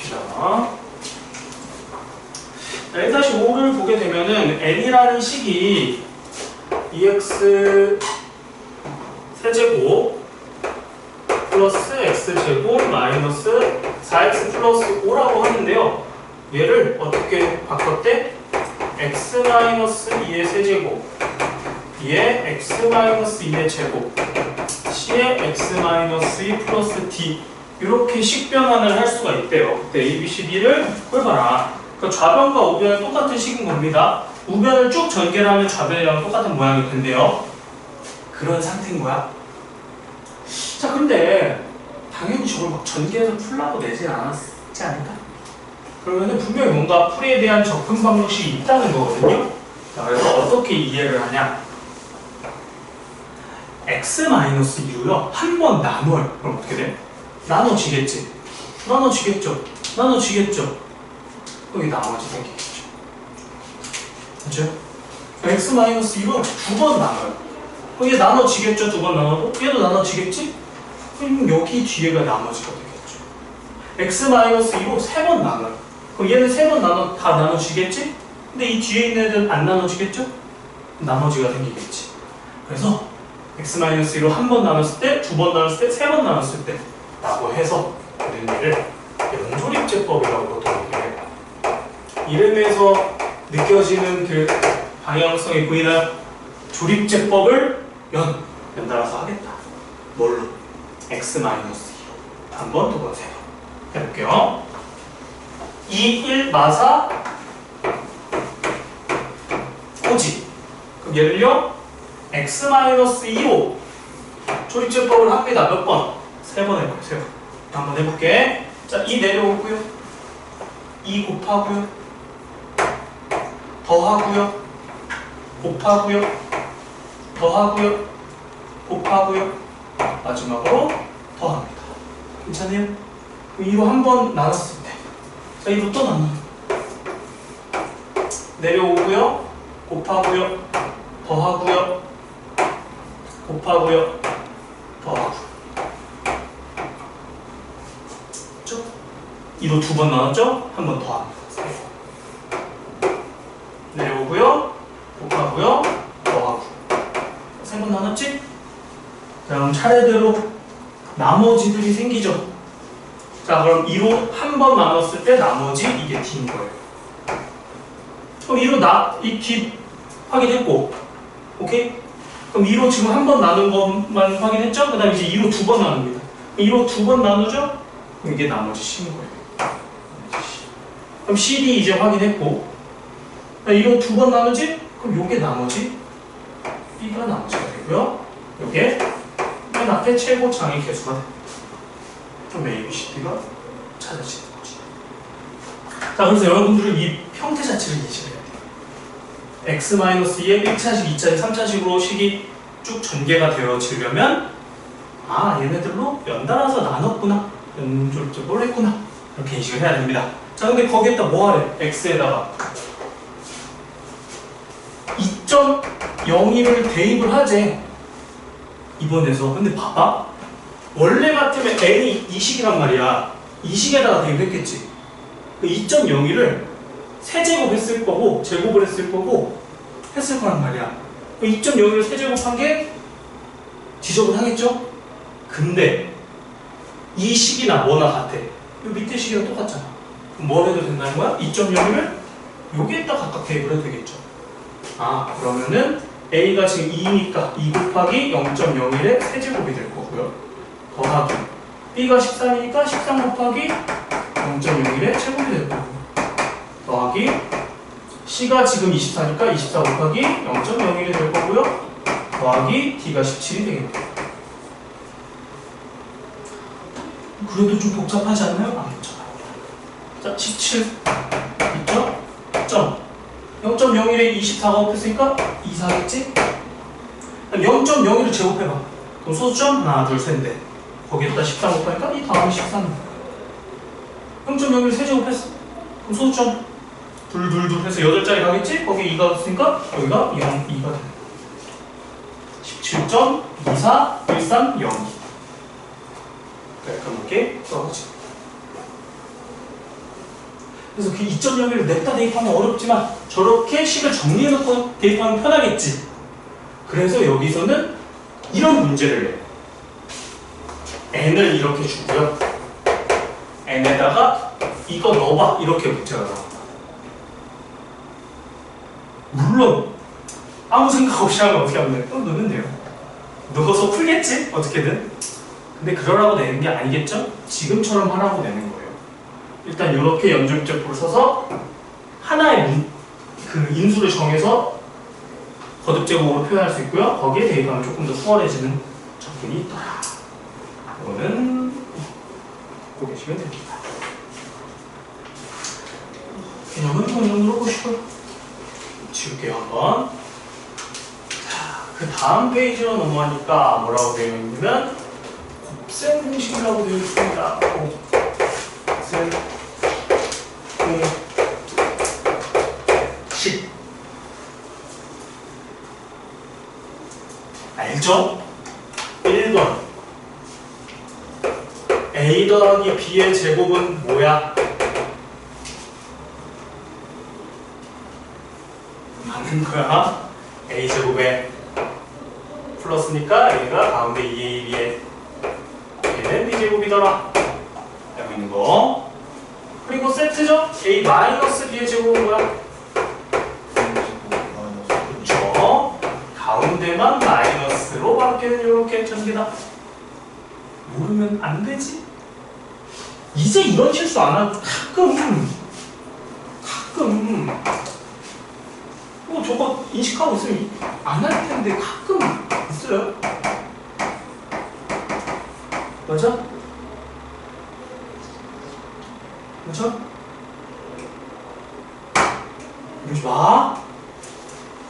봅시다. 자, 1-5를 보게 되면은 n이라는 식이 2x 세제곱 플러스 x제곱 마이너스 4x 플러스 5라고 하는데요. 얘를 어떻게 바꿨대? x-2의 세제곱 b의 x-2의 제곱 c의 x-2 플러스 d 이렇게 식변환을 할 수가 있대요. 그때 a, b, c, d를 꿀봐라. 그러니까 좌변과 우변은 똑같은 식인 겁니다. 우변을 쭉 전개를 하면 좌변이랑 똑같은 모양이 된대요. 그런 상태인 거야. 자, 근데 당연히 저걸 막 전개해서 풀라고 내진 않았지 않을까? 그러면은 분명히 뭔가 풀이에 대한 접근 방식이 있다는 거거든요. 자, 그래서 어떻게 이해를 하냐? x-2로요 한 번 나눠요. 그럼 어떻게 돼? 나눠지겠지. 나눠지겠죠. 나눠지겠죠. 여기 나머지 생기겠죠. 그렇죠? x-2로 두 번 나눠요. 이게 나눠지겠죠. 두 번 나눠도 얘도 나눠지겠지. 그럼 여기 뒤에가 나머지가 되겠죠. x-2로 세 번 나눠요. 그럼 얘는 세 번 다 나눠지겠지? 근데 이 뒤에 있는 애들은 안 나눠지겠죠? 나머지가 생기겠지. 그래서 x-2로 한 번 나눴을 때, 두 번 나눴을 때, 세 번 나눴을 때 라고 해서 우리는 얘를 연조립제법이라고 보통 얘기해요. 이름에서 느껴지는 그 방향성이 보이나요? 조립제법을 연달아서 하겠다. 뭘로? x-2로 한 번, 두 번, 세 번 해볼게요. 2, 1, 마사 오지. 그럼 얘를요 x-2로 조립제법을 합니다. 몇 번? 세 번 해봐요. 세 번. 한번 해볼게. 자, 2 내려오고요. 2 곱하고요. 더하고요. 곱하고요. 더하고요. 곱하고요. 마지막으로 더합니다. 괜찮아요? 2로 한 번 나눴을 때. 자, 2로 또 나눠요. 내려오고요. 곱하고요. 더하고요. 곱하고요. 더하고요. 2로 두 번 나눴죠? 한 번 더 합니다. 내려오고요. 곱하고요. 더하고. 세 번 나눴지? 자, 그럼 차례대로 나머지들이 생기죠? 자, 그럼 2로 한 번 나눴을 때 나머지 이게 D인 거예요. 그럼 2로 이 D 확인했고, 오케이? 그럼 2로 지금 한 번 나눈 것만 확인했죠? 그 다음에 이제 2로 두 번 나눕니다. 2로 두 번 나누죠? 그럼 이게 나머지 C인 거예요. 그럼 CD 이제 확인했고, 2로 두 번 나누지? 그럼 요게 나머지 B가 나머지가 되고요. 요게 맨 앞에 최고 장의 개수가 됩니다. 그럼 A, B, C, D가 찾아지는 거지. 자, 그래서 여러분들은 이 형태 자체를 이해해야 돼요. x-2의 1차식, 2차식, 3차식으로 식이 쭉 전개가 되어지려면 얘네들로 연달아서 나눴구나, 연조립제법을 했구나, 이렇게 인식을 해야 됩니다. 자, 근데 거기에다 뭐 하래? x에다가 2.01을 대입을 하재 이번에서. 근데 봐봐, 원래 같으면 n이 이 식이란 말이야. 이 식에다가 대입했겠지. 2.01을 세제곱 했을 거고, 제곱을 했을 거고 했을 거란 말이야. 2.01을 세제곱한 게 지적을 하겠죠? 근데 이 식이나 뭐나 같아. 이 밑에 식이랑 똑같잖아. 그럼 뭘 해도 된다는 거야? 2.01을 여기에다 각각 대입을 해도 되겠죠. 그러면은 A가 지금 2니까 2 곱하기 0.01의 세제곱이 될 거고요. 더하기 B가 13이니까 13 곱하기 0.01의 제곱이 될 거고요. 더하기 C가 지금 24니까 24 곱하기 0.01이 될 거고요. 더하기 D가 17이 되겠네요. 그래도 좀 복잡하지 않나요? 안 복잡해요. 자, 17 있죠? 점 0.01에 24가 곱했으니까 24겠지? 0.01을 제곱해봐. 그럼 소수점 하나, 둘, 셋, 넷. 거기에다 13 곱하니까 이 다음이 13. 0.01 세제곱했어. 그럼 소수점 둘 해서 8자리 가겠지? 거기에 2가 없으니까 여기가 0, 2가 되는 거야. 17.241302. 그럼 이렇게 써보지. 그래서 그 2.01을 냅다 대입하면 어렵지만 저렇게 식을 정리해놓고 대입하면 편하겠지. 그래서 여기서는 이런 문제를 내요. n을 이렇게 주고요. n에다가 이거 넣어봐. 이렇게 문제가 나옵니다. 물론 아무 생각 없이 하면 어떻게 하면 돼? 넣으면 돼요. 넣어서 풀겠지? 어떻게든. 근데 그러라고 내는 게 아니겠죠? 지금처럼 하라고 내는 거예요. 일단 이렇게 연접적으로 써서 하나의 그 인수를 정해서 거듭제곱으로 표현할 수 있고요. 거기에 대입하면 조금 더 수월해지는 접근이 있더라. 이거는 보고 계시면 됩니다. 개념은 본전으로 보시고요. 지울게요 한번. 자, 그 다음 페이지로 넘어가니까 뭐라고 되어 있냐면 곱셈 공식이라고 되어 있습니다. 곱셈 공식 알죠? 1번 a 더하기 b의 제곱은 뭐야? 맞는 거야. a제곱에 플러스니까 얘가 가운데 2a, b에 얘는 b제곱이더라. 알고 있는 거. 그리고 세트죠? a 마이너스 b의 제곱은 뭐야? 그렇죠. 가운데만 마이너스로 바뀌는 이렇게 전개다. 모르면 안 되지? 이제 이런 실수 안 하고 가끔 저거 인식하고 있으면 안 할 텐데 가끔 있어요. 맞아? 맞아? 이러지 마.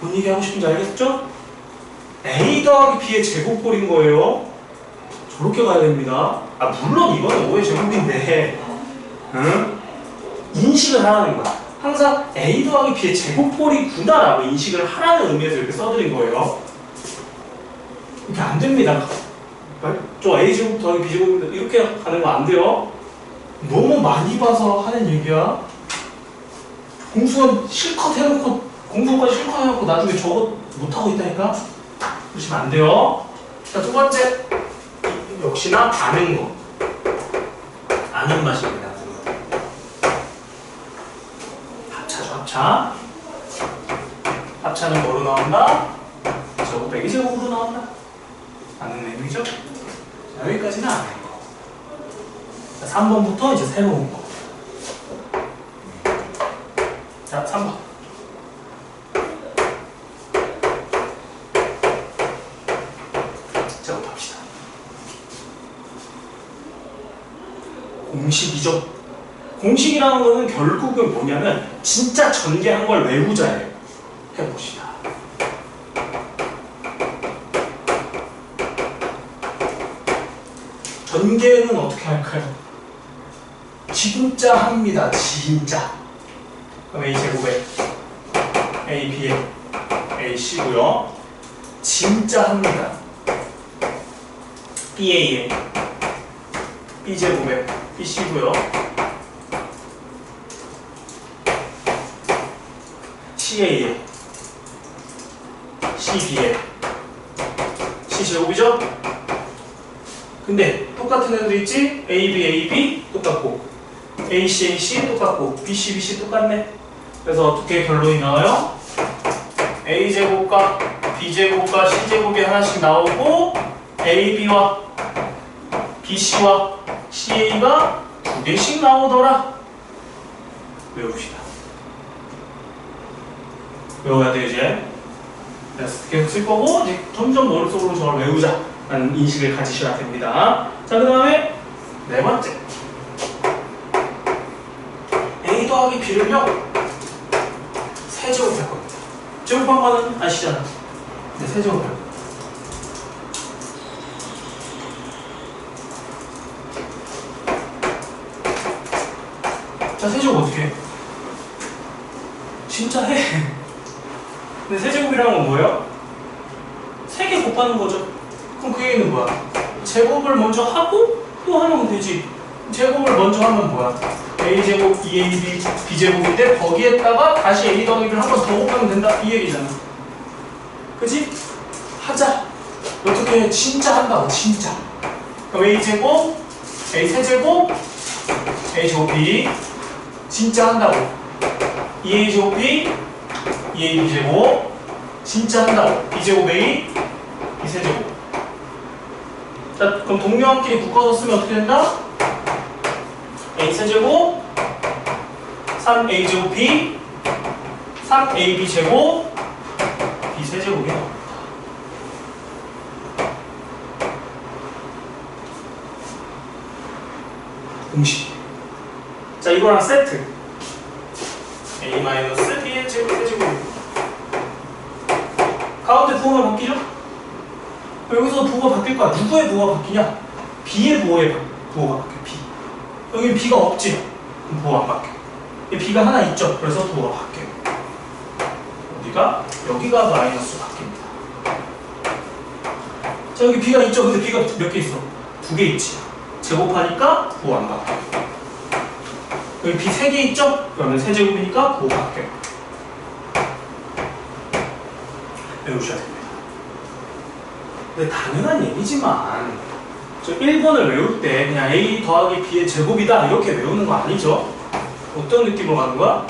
뭔 얘기 하고 싶은지 알겠죠? a 더하기 b의 제곱꼴인 거예요. 저렇게 가야 됩니다. 아 물론 이거는 5의 제곱인데 응? 인식을 하라는 거야. 항상 a 더하기 b의 제곱꼴이구나라고 인식을 하라는 의미에서 이렇게 써드린 거예요. 이렇게 안 됩니다. 저 a 제곱 더하기 b 제곱 이렇게 가는 거 안 돼요. 너무 많이 봐서 하는 얘기야. 공수원 실컷 해놓고 공수원까지 실컷 해놓고 나중에 저거 못하고 있다니까. 그러시면 안 돼요. 자, 두 번째 역시나 아는 거. 아는 맛입니다. 합차죠, 합차. 합차는 뭐로 나온다? 제곱 빼기 제곱으로 나온다. 아는 내용이죠? 자, 여기까지는 아는 거. 자, 3번부터 이제 새로운 거. 자, 3번. 제곱합시다. 공식이죠. 공식이라는 거는 결국은 뭐냐면 진짜 전개한 걸 외우자예요. 해봅시다. 전개는 어떻게 할까요? 진짜 합니다. 진짜. 그럼 a제곱에 ab에 ac고요. 진짜 합니다. ba에 b제곱에 bc고요. ca에 cb에 c제곱이죠? 근데 똑같은 애도 있지? ab 똑같고 ac 똑같고 bc 똑같네. 그래서 어떻게 결론이 나와요? a제곱과 b제곱과 c제곱이 하나씩 나오고 ab와 bc와 ca가 두 개씩 나오더라. 외웁시다. 외워야 돼 이제. 계속 쓸 거고 이제 점점 머릿속으로 저걸 외우자라는 인식을 가지셔야 됩니다. 자, 그 다음에 네 번째 a 더하기 b를요 세제곱할 겁니다. 제곱한 거는 아시잖아. 네, 세제곱할 겁니다. 자, 세제곱 어떻게 해? 진짜 해. 근데 세제곱이라는 건 뭐예요? 3개 곱하는 거죠. 그럼 그 얘기는 뭐야? 제곱을 먼저 하고 또 하면 되지. 제곱을 먼저 하면 뭐야? a제곱 2ab b제곱인데 거기에다가 다시 a 더하기를 한 번 더 곱하면 된다 이 얘기잖아. 그치? 하자. 어떻게 해? 진짜 한다고 진짜. 그럼 a제곱 a 세제곱 a제곱 b 진짜 한다고. 2a제곱 b 2ab제곱 진짜 한다고. b제곱 a b세제곱. 자, 그럼 동명끼리 묶어서 쓰면 어떻게 된다? a세제곱 3a제곱 b 3ab제곱 b세제곱이 나옵니다. 공식. 자, 이거랑 세트. a-b의 제곱 세제곱. 가운데 부호가 바뀌죠? 여기서 부호가 바뀔 거야. 누구의 부호가 바뀌냐? b의 부호가 바뀌어. b. 여기 b가 없지? 그럼 부호가 안 바뀌어. b가 하나 있죠? 그래서 부호가 바뀌어요. 여기가 마이너스 바뀝니다. 자, 여기 b가 있죠? 근데 b가 몇 개 있어? 2개 있지. 제곱하니까 부호 안 바뀌어요. 여기 b 3개 있죠? 그러면 세제곱이니까 부호 바뀌어요. 외우셔야 됩니다. 근데 당연한 얘기지만 저 1번을 외울 때 그냥 a 더하기 b의 제곱이다 이렇게 외우는 거 아니죠? 어떤 느낌으로 가는 거야?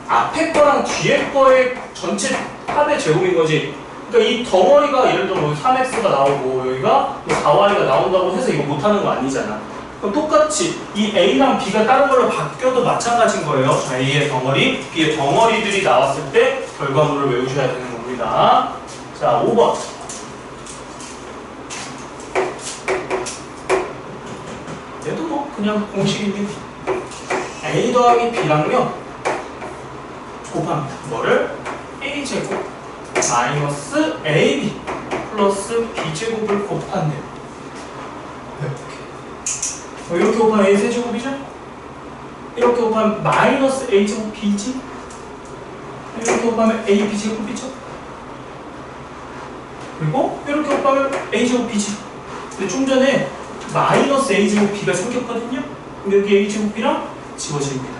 앞에 거랑 뒤에 거의 전체 합의 제곱인 거지. 그러니까 이 덩어리가 예를 들어 뭐 3x가 나오고 여기가 4y가 나온다고 해서 이거 못하는 거 아니잖아. 그럼 똑같이 이 a랑 b가 다른 걸로 바뀌어도 마찬가지인 거예요. 자, a의 덩어리, b의 덩어리들이 나왔을 때 결과물을 외우셔야 되는 겁니다. 자, 5번. 얘도 뭐 그냥 공식입니다. a 더하기 b랑요 곱합니다. 뭐를? a제곱 마이너스 ab 플러스 b제곱을 곱한대요. 이렇게 곱하면 a 세제곱이죠? 이렇게 곱하면 마이너스 a제곱 b지? 이렇게 곱하면 a b제곱이죠? 그리고 이렇게 곱하면 a제곱 b지? 근데 좀 전에 마이너스 a제곱 b가 생겼거든요? 그럼 여기 a제곱 b랑 지워집니다.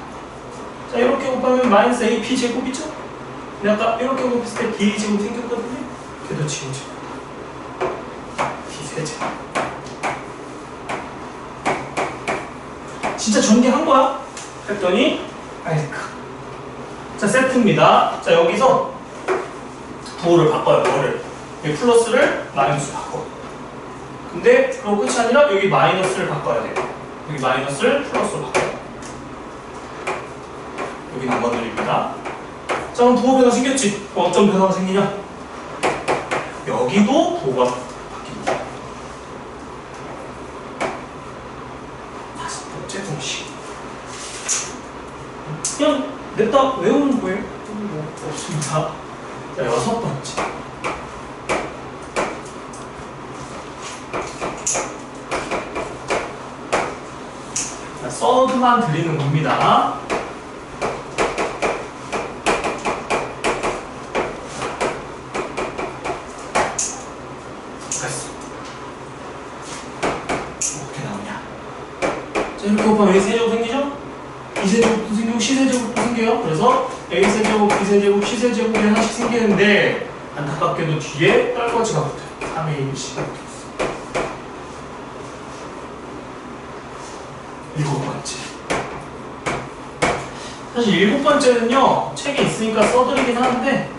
자, 이렇게 곱하면 마이너스 a b제곱이죠? 근데 아까 이렇게 곱했을 때 b제곱 생겼거든요? 걔도 지워집니다. b세제곱. 진짜 전개한 거야? 했더니 아이스크. 자, 세트입니다. 자, 여기서 부호를 바꿔요. 뭐를? 여기 플러스를 마이너스로 바꿔. 근데 그거 끝이 아니라 여기 마이너스를 바꿔야 돼요. 여기 마이너스를 플러스로 바꿔요. 여기 넘어드립니다. 자, 그럼 부호 변화 생겼지? 어떤 변화가 생기냐? 여기도 부호가 바뀝니다. 다섯 번째 공식. 그냥 냅다 외우는 거예요. 뭐 없습니다. 자, 여섯 번째. 자, 서드만 드리는 겁니다. 이렇게 곱하면 a세제곱 생기죠? b세제곱도 생기고 c세제곱도 생겨요. 그래서 a세제곱, b세제곱, c세제곱이 하나씩 생기는데 안타깝게도 뒤에 떨거지가 붙어요. 3abc가 붙어있어. 일곱 번째. 사실 일곱 번째는요, 책에 있으니까 써드리긴 하는데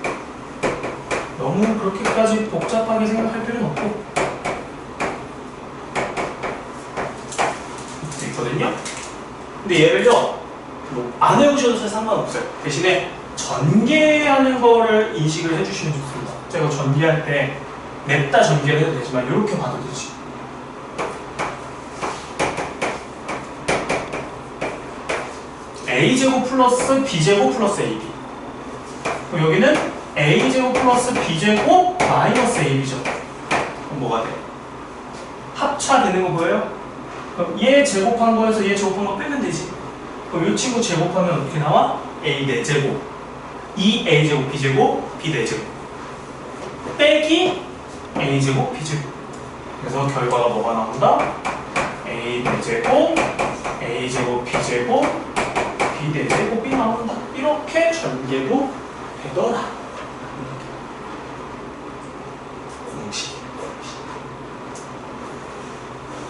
너무 그렇게까지 복잡하게 생각할 필요는 없고 있거든요. 근데 얘를요, 뭐 안 외우셔도 잘 상관없어요. 대신에 전개하는 거를 인식을 해주시면 좋습니다. 제가 전개할 때 냅다 전개를 해도 되지만 이렇게 봐도 되지. a제곱 플러스 b제곱 플러스 ab. 그럼 여기는 a제곱 플러스 b제곱 마이너스 ab죠. 그럼 뭐가 돼? 합차되는 거 보여요? 그럼 얘 제곱한 거에서 얘 제곱한 거 빼면 되지. 그럼 이 친구 제곱하면 어떻게 나와? a 4제곱 2a제곱 b제곱 b 4제곱 빼기 a제곱 b제곱. 그래서 결과가 뭐가 나온다? a 4제곱 a제곱 b제곱 비대되고 B 나온다. 이렇게 전개도 되더라. 공식.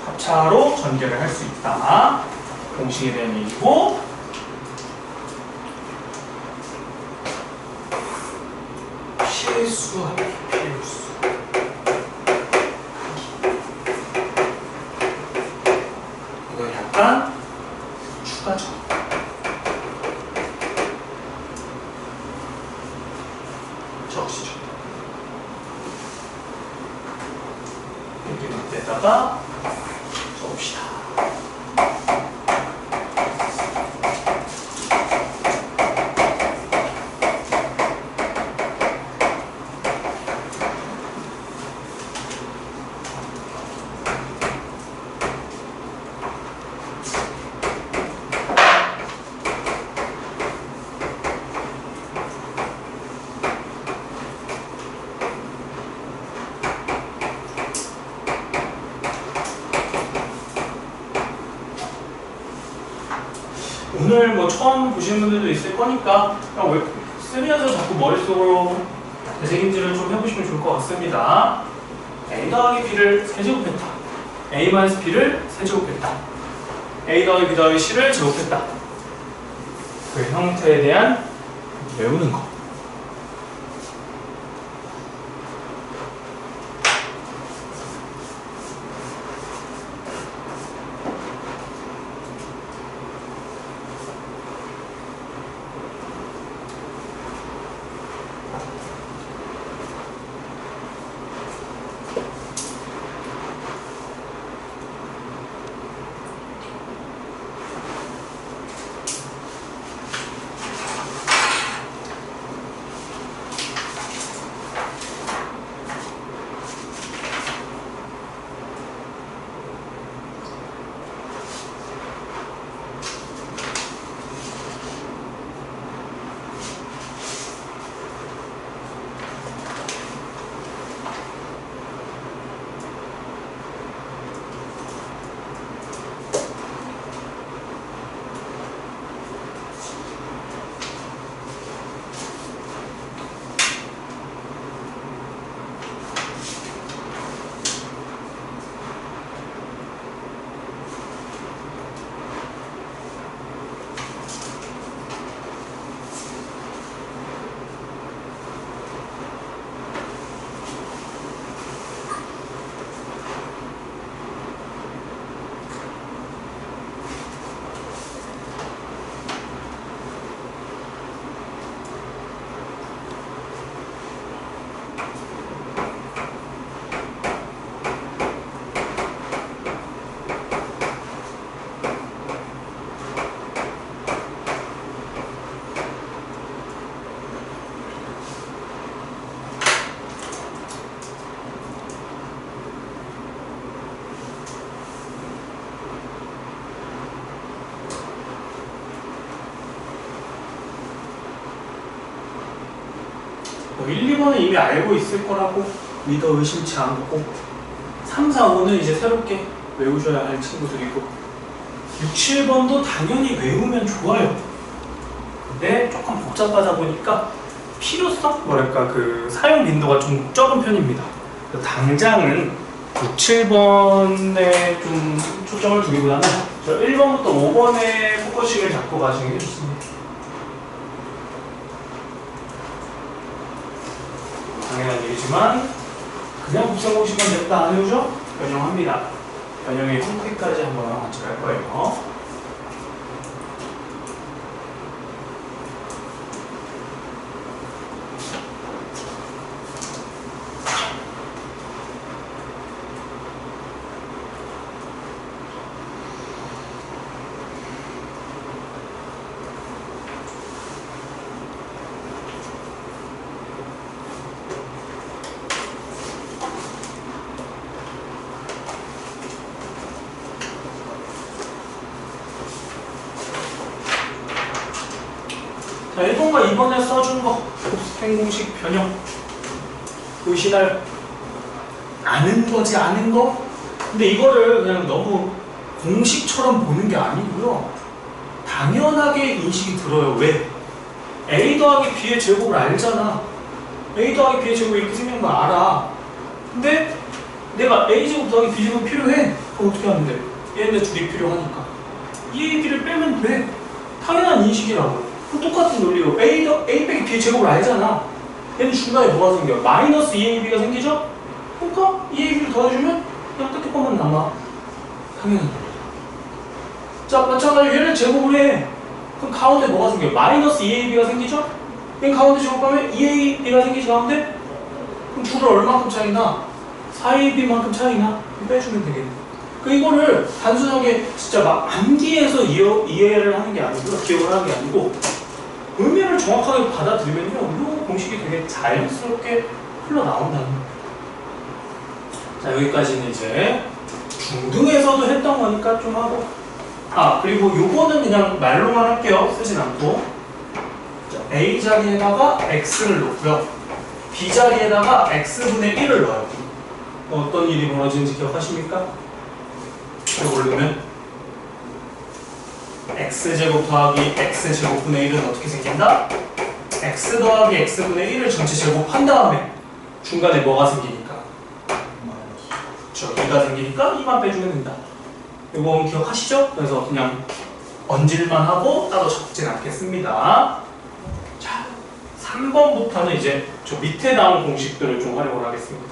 합차로 전개를 할 수 있다. 공식에 대한 얘기고, 필수하기, 필수. 이건 약간 추가적. 적시죠. 여기 밑에다가 적읍시다. 오늘 뭐 처음 보시는 분들도 있을 거니까 그냥 왜 쓰면서 자꾸 머릿속으로 되새김질을 좀 해보시면 좋을 것 같습니다. A 더하기 B를 세제곱했다. A-B를 세제곱했다. A 더하기 B 더하기 C를 제곱했다. 그 형태에 대한 외우는 거. 뭐 1, 2번은 이미 알고 있을 거라고 믿어 의심치 않고 3, 4, 5는 이제 새롭게 외우셔야 할 친구들이고 6, 7번도 당연히 외우면 좋아요. 근데 조금 복잡하다 보니까 필요성? 뭐랄까 그 사용 빈도가 좀 적은 편입니다. 당장은 6, 7번에 좀 초점을 두기보다는 저 1번부터 5번에 포커싱을 잡고 가시는 게 좋습니다. 당연한 얘기지만 그냥 국사 공식만 냈다 안 해오죠? 변형합니다. 변형의 형태까지 한번 같이 갈 거예요. 자, 1번과 2번에 써준 거 스캔 공식 변형 보이시나요? 아는 거지 아는 거? 근데 이거를 그냥 너무 공식처럼 보는 게 아니고요. 당연하게 인식이 들어요. 왜? A 더하기 B의 제곱을 알잖아. A 더하기 B의 제곱이 이렇게 생긴 거 알아. 근데 내가 A제곱 더하기 B제곱 필요해. 그럼 어떻게 하면 돼? 얘네 둘이 필요하니까 이 A, B를 빼면 돼. 당연한 인식이라고. 그럼 똑같은 논리로 A 빼기 B의 제곱을 알잖아. 얘는 중간에 뭐가 생겨? 마이너스 2AB가 생기죠? 그러니까 2AB를 더해주면 그냥 끝에 것만 남아. 당연한 논리. 자, 마찬가지로 얘를 제곱을 해. 그럼 가운데 뭐가 생겨? 마이너스 2AB가 생기죠? 얘 가운데 제곱하면 2AB가 생기지 가운데? 그럼 둘을 얼마큼 차이나? 4AB만큼 차이나? 빼주면 되겠네. 그 이거를 단순하게 진짜 막 암기해서 이해를 하는 게 아니고요. 기억을 하는 게 아니고 의미를 정확하게 받아들이면요. 이 공식이 되게 자연스럽게 흘러나온다는 거예요. 자, 여기까지는 이제 중등에서도 했던 거니까 좀 하고. 그리고 요거는 그냥 말로만 할게요. 쓰진 않고. 자, A 자리에다가 X를 놓고요. B 자리에다가 X분의 1을 넣어요. 어떤 일이 벌어지는지 기억하십니까? 이걸 넣으면 X제곱 더하기 X제곱분의 1은 어떻게 생긴다? X 더하기 X분의 1을 전체 제곱한 다음에 중간에 뭐가 생기니까? 그렇죠. 2가 생기니까 2만 빼주면 된다. 이거 기억하시죠? 그래서 그냥 얹을만 하고 따로 적진 않겠습니다. 자, 3번부터는 이제 저 밑에 나온 공식들을 좀 활용을 하겠습니다.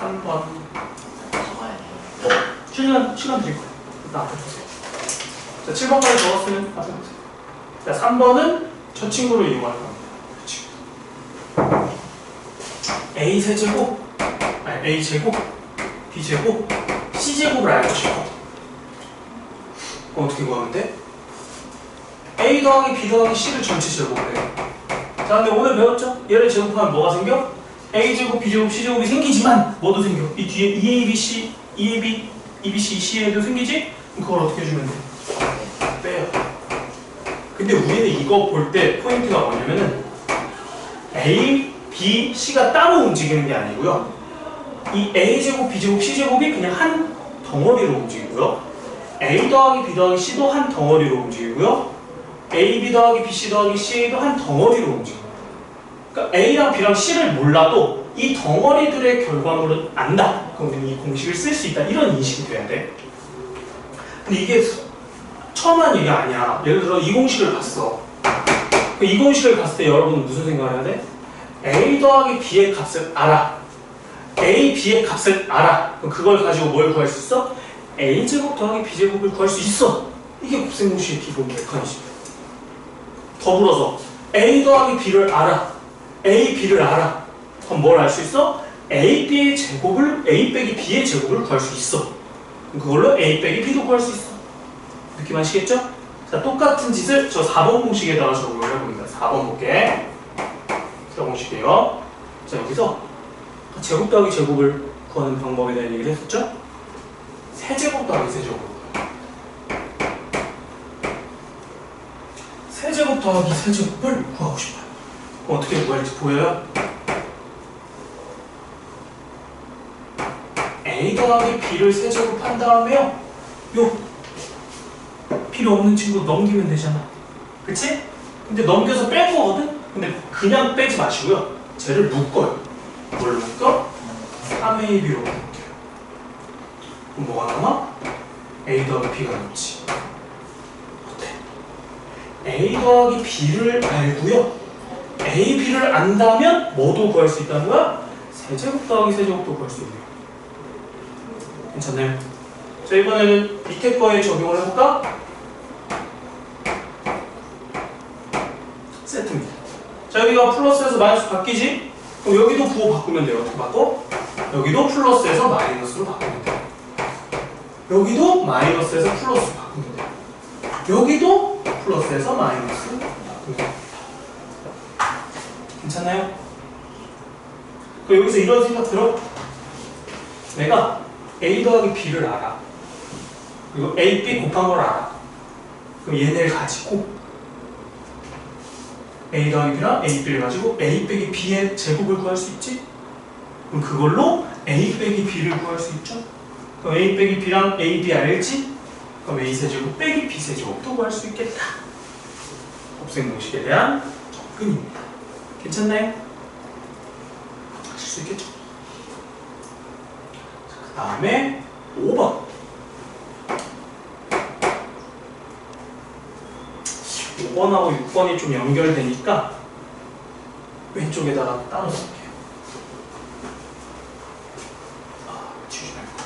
3번. 시간 드릴 거예요. 일단 앞에 보세요. 자, 7번까지 적었으면 앞에 보세요. 자, 3번은 저 친구를 이용할 겁니다. A 세제곱, A 제곱, B 제곱, C 제곱을 알고 싶어. 그럼 어떻게 구하면 돼? A 더하기 B 더하기 C를 전체 제곱을 해요. 자, 근데 오늘 배웠죠? 얘를 제곱하면 뭐가 생겨? A 제곱, B 제곱, C 제곱이 생기지만 뭐도 생겨? 이 뒤에 EABC, EAB, EBC, CA도 생기지? 그럼 그걸 어떻게 해주면 돼? 빼요. 근데 우리는 이거 볼 때 포인트가 뭐냐면은 A, B, C가 따로 움직이는 게 아니고요. 이 A제곱, B제곱, C제곱이 그냥 한 덩어리로 움직이고요. A 더하기 B 더하기 C도 한 덩어리로 움직이고요. AB 더하기 BC 더하기 CA도 한 덩어리로 움직여요. 그러니까 A랑 B랑 C를 몰라도 이 덩어리들의 결과물은 안다. 그럼 우리는 이 공식을 쓸 수 있다. 이런 인식이 돼야 돼. 근데 이게 처음 한 얘기 아니야. 예를 들어 이 공식을 봤어. 이 공식을 봤을 때 여러분은 무슨 생각을 해야 돼? A 더하기 B의 값을 알아. A, B의 값을 알아. 그럼 그걸 가지고 뭘 구할 수 있어? A제곱 더하기 B제곱을 구할 수 있어. 이게 곱셈공식의 기본 메커니즘이야. 더불어서 A 더하기 B를 알아. A, B를 알아. 그럼 뭘 알 수 있어? A, B의 제곱을, A 빼기 B의 제곱을 구할 수 있어. 그럼 그걸로 A 빼기 B도 구할 수 있어. 느낌 아시겠죠? 자, 똑같은 짓을 저 4번 공식에다가 적용을 해봅니다. 4번 볼게. 4번 공식이에요. 자, 여기서 제곱 더하기 제곱을 구하는 방법에 대한 얘기를 했었죠? 세제곱 더하기 세제곱. 세제곱 더하기 세제곱을 구하고 싶어요. 그럼 어떻게 구할지 보여요? A 더하기 B를 세제곱 한 다음에요. 요 필요 없는 친구 넘기면 되잖아. 그치? 근데 넘겨서 뺄 거거든? 근데 그냥 빼지 마시고요. 쟤를 묶어요. 뭘 묶어? 3AB로 묶여요. 그럼 뭐가 남아? A 더하기 B가 남지. 어때? A 더하기 B를 알고요. A, B를 안다면 뭐도 구할 수 있다는 거야? 세제곱 더하기 세제곱도 구할 수 있네요. 괜찮나요? 자, 이번에는 밑에 거에 적용을 해볼까? 세트입니다. 자, 여기가 플러스에서 마이너스 바뀌지? 그럼 여기도 부호 바꾸면 돼요. 어떻게 바꿔? 여기도 플러스에서 마이너스로 바꾸면 돼요. 여기도 마이너스에서 플러스 바꾸면 돼요. 여기도 플러스에서 마이너스 바꾸면 돼요. 괜찮나요? 그럼 여기서 이런 생각 들어? 내가 A 더하기 B를 알아. 그리고 A, B 곱한 걸 알아. 그럼 얘네를 가지고 A 더하기 B랑 A, B를 가지고 A 빼기 B의 제곱을 구할 수 있지? 그럼 그걸로 A 빼기 B를 구할 수 있죠? 그럼 A 빼기 B랑 A, B 알지? 그럼 a세제곱 빼기 b세제곱도 구할 수 있겠다. 곱셈 공식에 대한 접근입니다. 괜찮나요? 하실 수 있겠죠? 그 다음에 5번. 5번하고 6번이 좀 연결되니까 왼쪽에다가 따로 쓸게요. 지우지 말고.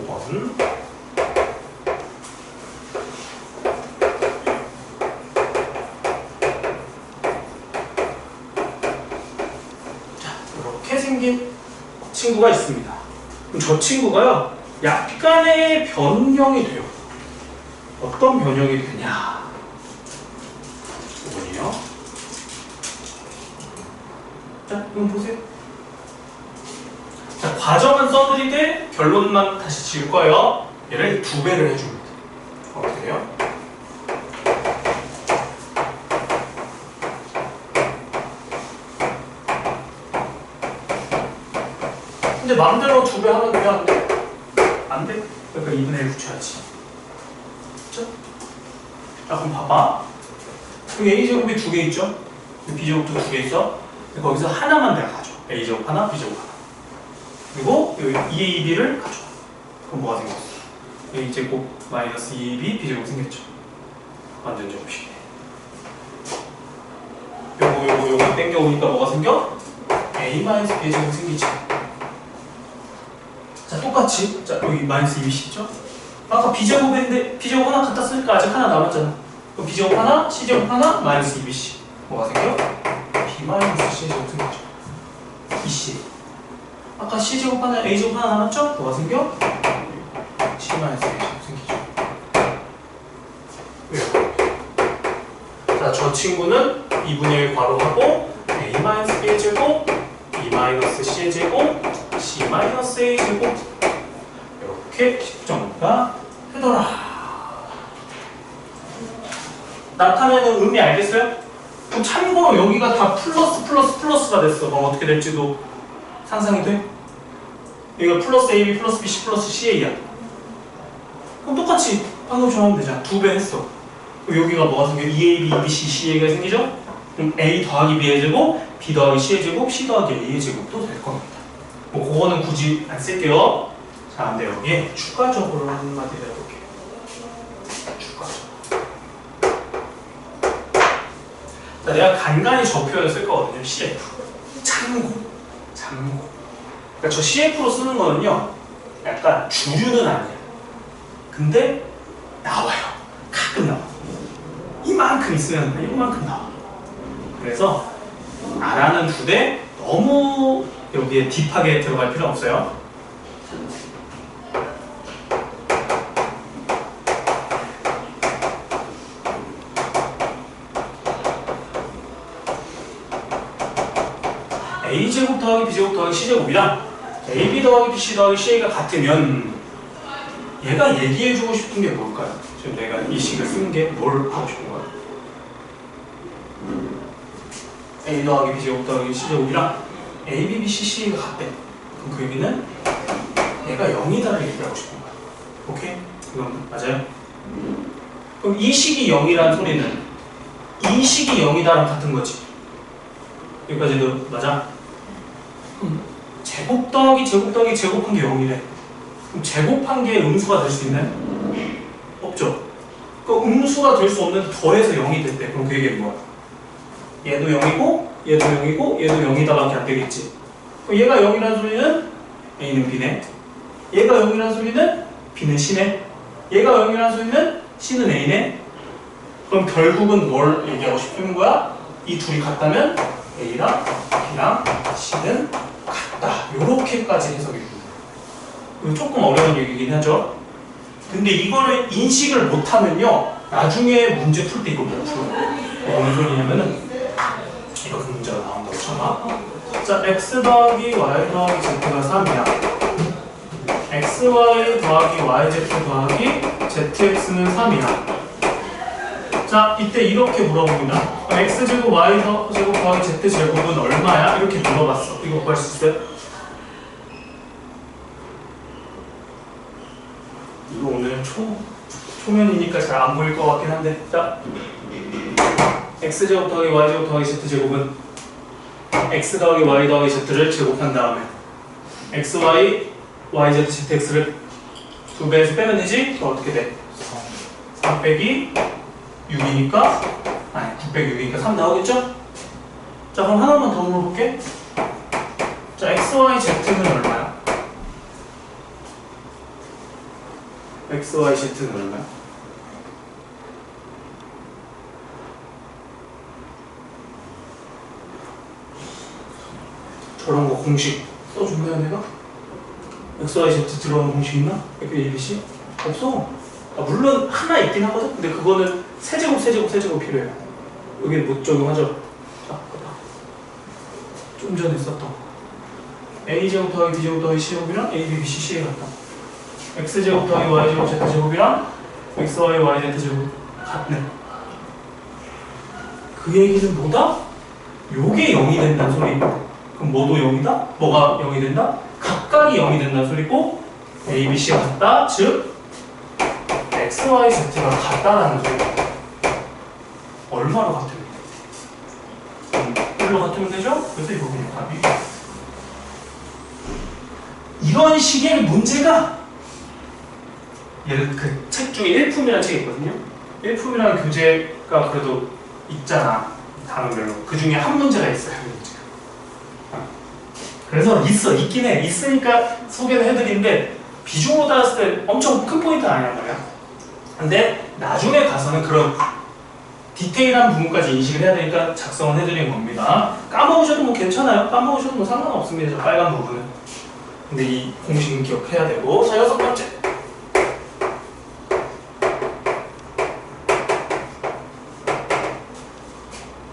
5번. 자, 이렇게 생긴 친구가 있습니다. 그럼 저 친구가요, 약간의 변형이 돼요. 어떤 변형이 되냐? 5번이요. 자, 이건 보세요. 자, 과정은 써드리되 결론만 다시 지을 거예요. 얘를 2배를 해줍니다. 어떻게 돼요? 근데 마음대로 2배 하면 돼, 안 돼? 안 돼? 그러니까 2분의 1 붙여야지. 그쵸? 자, 그럼 봐봐. 여기 A제곱이 2개 있죠? B제곱도 2개 있어. 거기서 하나만 내가 가져. A제곱 하나, B제곱 하나. 그리고 여기 2AB를 가져. 그럼 뭐가 생겼어? A제곱 마이너스 2AB, B제곱 생겼죠? 완전 제곱식이네. 요거 땡겨오니까 뭐가 생겨? A 마이너스 B제곱 생기지. 자, 똑같이. 자, 여기 마이너스 2BC 있죠? 아까 B제곱인데 B제곱 하나 갖다 쓰니까 아직 하나 남았잖아. 그럼 B제곱 하나, C제곱 하나, 마이너스 2BC. 뭐가 생겨? B 마이너스 C제곱 생겼죠. BC. 아까 C제곱 하나, A제곱 하나 남았죠? 뭐가 생겨? C 마이너스 A제곱 생기죠. 왜요? 자, 저 친구는 2분의 1 괄호하고 A 마이너스 B의 제곱, B 마이너스 C의 제곱, C 마이너스 A의 제곱. 이렇게 집정가 되더라. 나타내는 의미 알겠어요? 그럼 참고로 여기가 다 플러스가 됐어. 그럼 어떻게 될지도 상상이 돼? 여기가 플러스 AB 플러스 BC 플러스 CA야. 그럼 똑같이 방금처럼 하면 되잖아. 2배 했어. 그럼 여기가 뭐가 생겨? 2AB, 2BC, CA가 생기죠? 그럼 A 더하기 B의 제곱, B 더하기 C의 제곱, C 더하기 A의 제곱도 될 겁니다. 뭐 그거는 굳이 안 쓸게요. 자, 근데 여기에 추가적으로 한마디를 해볼게요. 추가적으로. 자, 내가 간간히 저 표현을 쓸 거거든요. CF. 참고. 그러니까 저 CF로 쓰는 거는요, 약간 주류는 아니야. 근데 나와요. 가끔 나와. 이만큼 있으면 이만큼 나와. 그래서 나라는 두대 너무 여기에 딥하게 들어갈 필요 없어요. A제곱 더하기 B제곱 더하기 C제곱이랑 AB 더하기 BC 더하기 CA가 같으면 얘가 얘기해주고 싶은 게 뭘까요? 지금 내가 이 식을 쓰는 게 뭘 하고 싶은 거야? A 더하기 B제곱 더하기 C제곱이랑 AB, BC, CA가 같대. 그럼 그 얘기는 얘가 0이다를 얘기하고 싶은 거야. 오케이? 이건 맞아요? 그럼 이 식이 0이라는 소리는 이 식이 0이다랑 같은 거지. 여기까지도 맞아? 제곱 더하기 제곱한 게 0이래. 그럼 제곱한 게 음수가 될 수 있나요? 없죠. 그 음수가 될 수 없는데 더해서 0이 됐대. 그럼 그 얘기는 뭐야? 얘도 0이고 얘도 0이고 얘도 0이다밖에 안 되겠지. 그럼 얘가 0이라는 소리는 A는 B네. 얘가 0이라는 소리는 B는 C네. 얘가 0이라는 소리는 C는 A네. 그럼 결국은 뭘 얘기하고 싶은 거야? 이 둘이 같다면 A랑 B랑 C는 같다. 요렇게까지 해석이 됩니다. 이거 조금 어려운 얘기긴 하죠. 근데 이거를 인식을 못하면요, 나중에 문제 풀 때 이거 못 풀어요. 뭔 소리냐면은 이렇게 문제가 나온다고 쳐봐. 자, x 더하기 y 더하기 z가 3이야. xy 더하기 yz 더하기 zx는 3이야. 자, 이때 이렇게 물어봅니다. x제곱 y제곱 더하기 z제곱은 얼마야? 이렇게 물어봤어. 이거 구할 수 있어요? 이거 오늘 초면이니까 잘 안 보일 것 같긴 한데, 자, x제곱 더하기 y제곱 더하기 z제곱은 x 더하기 y 더하기 z를 제곱한 다음에 xy, yz, zx를 2배에서 빼면 되지? 그럼 어떻게 돼? 3 빼기 6이니까, 아니 9 빼기 6이니까 3 나오겠죠? 자, 그럼 하나만 더 물어볼게. 자, xy, z는 얼마야? xy, z는 얼마야? 저런 거 공식 써준다 내가? xy, z 들어가는 공식 있나? ABC? 없어. 아, 물론 하나 있긴 하거든? 근데 그거는 세제곱 필요해요. 여기 못 적용하죠? 자, 좀 전에 썼던 거. a제곱 더하기 b제곱 더하기 c제곱이랑 a, b, b, c, c에 같다. x제곱 더하기 y제곱 z제곱이랑 xy, y, z제곱 같네. 그 얘기는 뭐다? 요게 0이 된다는 소리. 그럼 뭐도 0이다? 뭐가 0이 된다? 각각이 0이 된다는 소리고 a, b, c가 같다. 즉 x, y, z가 같다라는 소리. 얼마로 같으면 돼? 1로 같으면 되죠? 그래서 이거 그냥 답이. 이런 식의 문제가 예를 그 책 중에 일품이라는 책이 있거든요. 일품이라는 교재가 그래도 있잖아. 단어별로. 그 중에 한 문제가 있어요. 그래서 있긴 해. 있으니까 소개를 해드리는데 비중으로 따졌을 때 엄청 큰 포인트는 아니란 말이야. 근데 나중에 가서는 그런 디테일한 부분까지 인식을 해야 되니까 작성을 해드리는 겁니다. 까먹으셔도 뭐 괜찮아요. 까먹으셔도 뭐 상관없습니다. 저 빨간 부분은. 근데 이 공식은 기억해야 되고. 자, 6번째.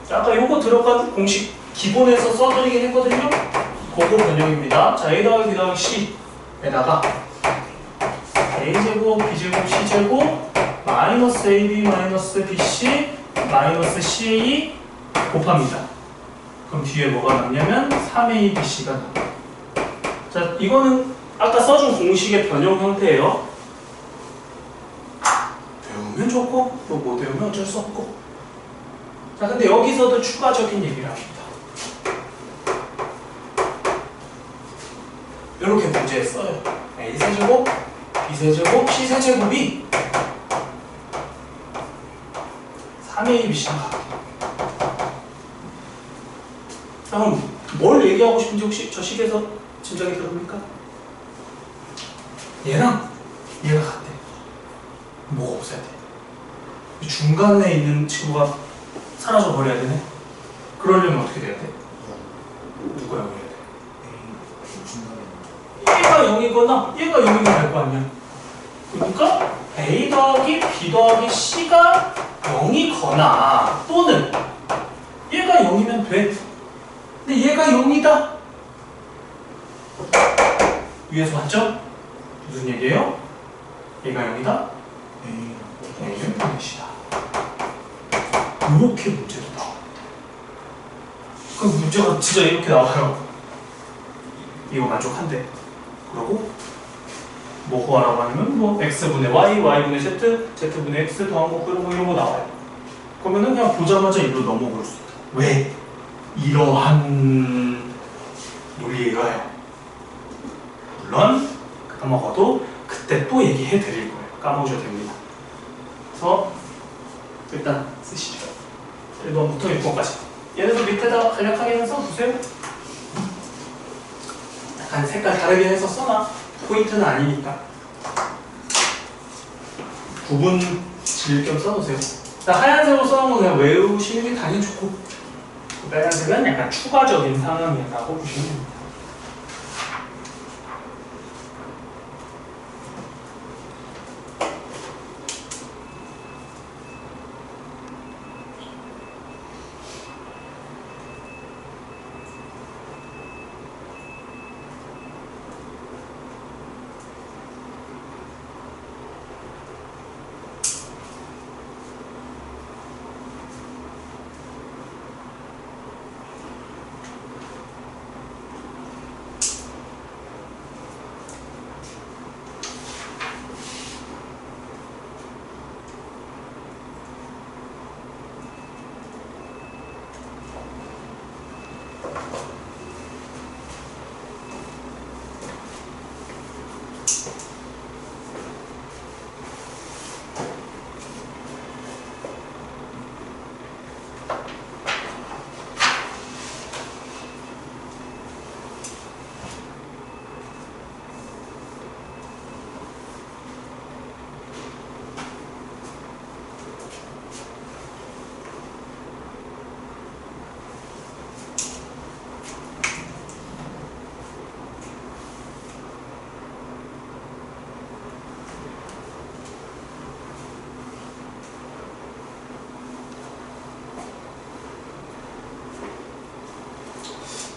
자, 아까 요거 들어간 공식 기본에서 써드리긴 했거든요. 그거 변형입니다. 자, a 더하기 b 더하기 c에다가 a제곱 b제곱 c제곱 마이너스 ab 마이너스 bc 마이너스 ca 곱합니다. 그럼 뒤에 뭐가 남냐면 3abc가 남아요. 자, 이거는 아까 써준 공식의 변형 형태예요. 배우면 좋고 또 못 배우면 어쩔 수 없고. 자, 근데 여기서도 추가적인 얘기를 합니다. 이렇게 문제에 써요. a세제곱, b세제곱, c세제곱이 3abc랑 같아요. 그럼 뭘 얘기하고 싶은지 혹시 저 식에서 짐작이 들어옵니까? 얘랑 얘가 같대. 뭐가 없어야 돼? 중간에 있는 친구가 사라져 버려야 되네? 그러려면 어떻게 돼야 돼? 누가 0이어야 돼? 얘가 0이거나 얘가 0이면 될 거 아니야? 그러니까 a 더하기 b 더하기 c가 0이거나 또는 얘가 0이면 돼. 근데 얘가 0이다. 위에서 봤죠? 무슨 얘기예요? 얘가 0이다? A는 0이다. 이렇게 문제도 나옵니다. 그 문제가 진짜 이렇게 나와요. 이거 만족한대. 그러고 뭐 구하라고 하냐면 뭐 x분의 y, y분의 z, z분의 x 더한 거 그런 거 이런 거 나와요. 그러면은 그냥 보자마자 이로 넘어갈 수 있다. 왜? 이러한 논리가요. 물론 까먹어도 그때 또 얘기해 드릴 거예요. 까먹으셔도 됩니다. 그래서 일단 쓰시죠. 1번부터 6번까지. 얘네도 밑에다 간략하게 해서 보세요. 약간 색깔 다르게 해서 써놔. 포인트는 아니니까. 구분 지을 겸 써놓으세요. 하얀색으로 써놓은 건 그냥 외우시는 게 당연히 좋고, 빨간색은 약간 추가적인 상황이라고 보시면 됩니다.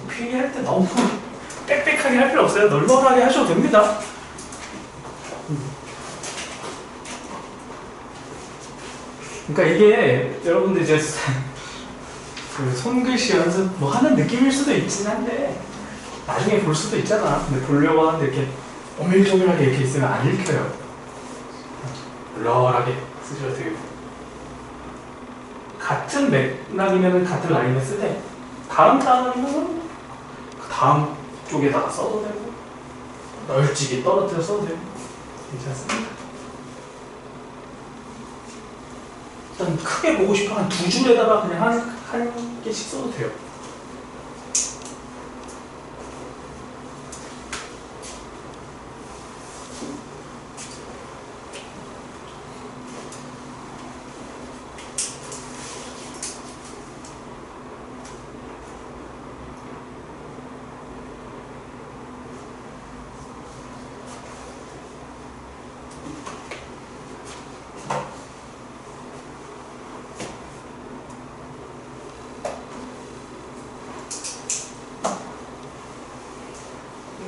필기할 때 너무 빽빽하게 할 필요 없어요. 널널하게 하셔도 됩니다. 그러니까 이게 여러분들 이제 그 손글씨 연습 뭐 하는 느낌일 수도 있긴 한데 나중에 볼 수도 있잖아. 근데 보려고 하는데 이렇게 오밀조밀하게 이렇게 있으면 안 읽혀요. 널널하게 쓰셔도 되고 같은 맥락이면 같은 라인을 쓰되 다음 단어는 그 다음 쪽에다가 써도 되고 널찍이 떨어뜨려 써도 되고 괜찮습니다. 일단 크게 보고 싶어 한 두 줄에다가 그냥 한 개씩 써도 돼요.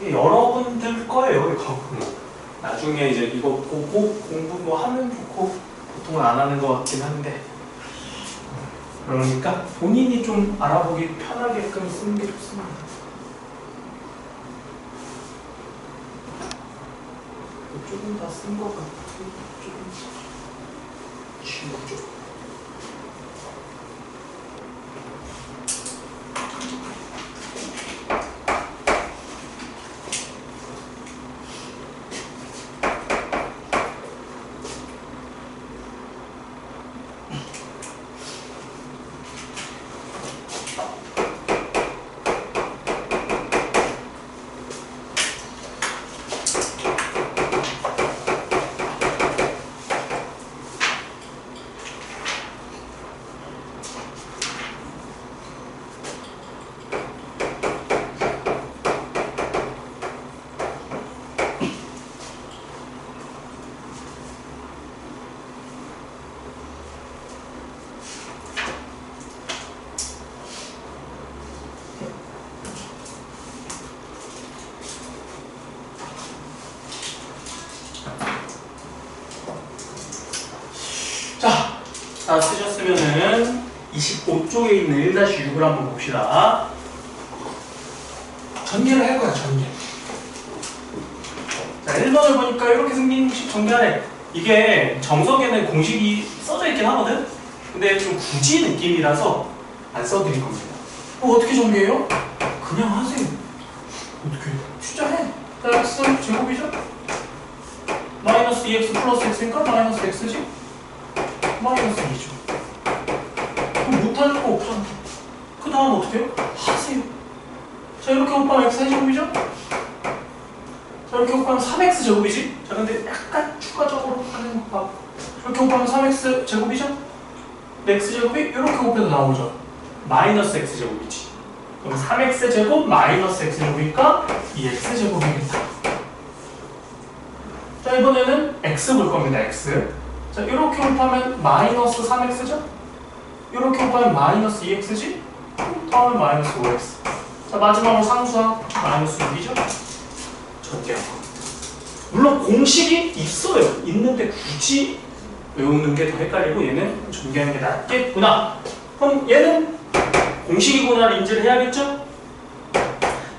이게 여러분들 거예요. 이거 나중에 이제 이거 보고 공부 뭐 하면 좋고 보통은 안 하는 것 같긴 한데 그러니까 본인이 좀 알아보기 편하게끔 쓰는 게 좋습니다. 조금 다 쓴 것 같아요. 조금 쉬우죠. 다 쓰셨으면은 25쪽에 있는 1-6을 한번 봅시다. 전개를 할 거야, 전개. 자, 1번을 보니까 이렇게 생긴 식 전개하래. 이게 정석에는 공식이 써져 있긴 하거든? 근데 좀 굳이 느낌이라서 안 써드릴 겁니다. 어떻게 전개해요? 그냥 하세요. 어떻게 해요? 투자해. 자, x 제곱이죠? 마이너스 2x 플러스 x니까 마이너스 x지? 마이너스 2죠. 그럼 못할 거 없잖아. 그 다음 어떻게 해요? 하세요. 자, 이렇게 곱하면 x 제곱이죠? 자, 이렇게 곱하면 3x 제곱이지? 자, 근데 약간 추가적으로 하는 거 봐. 이렇게 곱하면 3x 제곱이죠? x 제곱이 이렇게 곱해도 나오죠? 마이너스 x 제곱이지. 그럼 3x 제곱 마이너스 x 제곱이니까 2x 제곱이겠다. 자, 이번에는 x 볼 겁니다. x. 자, 이렇게 곱하면 마이너스 3x죠? 이렇게 곱하면 마이너스 2x지? 다음에 마이너스 5x. 자, 마지막으로 상수항 마이너스 6이죠? 전개한 거. 물론 공식이 있어요. 있는데 굳이 외우는 게 더 헷갈리고 얘는 전개하는 게 낫겠구나. 그럼 얘는 공식이구나를 인지를 해야겠죠?